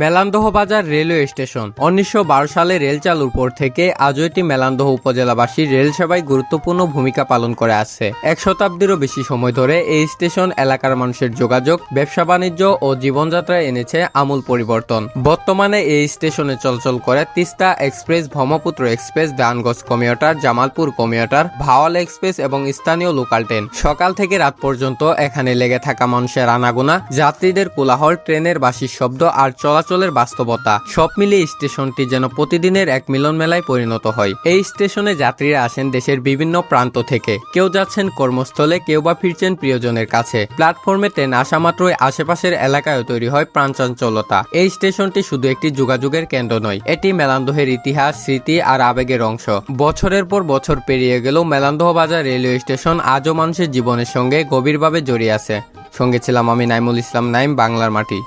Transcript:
মেলান্দহ বাজার railway station ১৯১২ সালে rail চালুর পর থেকে আজও এটি মেলান্দহ উপজেলাবাসীর রেল সেবায় গুরুত্বপূর্ণ ভূমিকা পালন করে আসছে। এক শতাব্দীরও বেশি সময় ধরে এই স্টেশন এলাকার মানুষের যোগাযোগ, ব্যবসা বাণিজ্য ও জীবনযাত্রায় এনেছে আমূল পরিবর্তন। বর্তমানে এই স্টেশনে চলাচল করে তিস্তা এক্সপ্রেস, ব্রহ্মপুত্র এক্সপ্রেস, ডানগজ commuter, Jamalpur commuter, Bhawal express এবং স্থানীয় লোকাল ট্রেন। সকাল থেকে রাত পর্যন্ত এখানে লেগে থাকা মানুষের আনাগোনা, যাত্রীদের কোলাহল, ট্রেনের বাঁশির শব্দ আর চলাচলের বাস্তবতা সব মিলিয়ে স্টেশনটি যেন প্রতিদিনের এক মিলন মেলায় পরিণত হয়। এই স্টেশনে যাত্রীরা আসেন দেশের বিভিন্ন প্রান্ত থেকে। কেউ যাচ্ছেন কর্মস্থলে, কেউ বা ফিরছেন প্রিয়জনের কাছে। প্ল্যাটফর্মে ট্রেন আসা মাত্রই আশেপাশের এলাকায় তৈরি হয় প্রাণচাঞ্চলতা। এই স্টেশনটি শুধু একটি যোগাযোগের কেন্দ্র নয়, এটি মেলান্দহের ইতিহাস, স্মৃতি আর আবেগের অংশ। বছরের পর বছর পেরিয়ে গেলেও মেলান্দহ বাজার রেলওয়ে স্টেশন আজও মানুষের জীবনের সঙ্গে গভীরভাবে জড়িয়ে আছে। সঙ্গে ছিলাম আমি নাইমুল ইসলাম নাইম, বাংলার মাটি।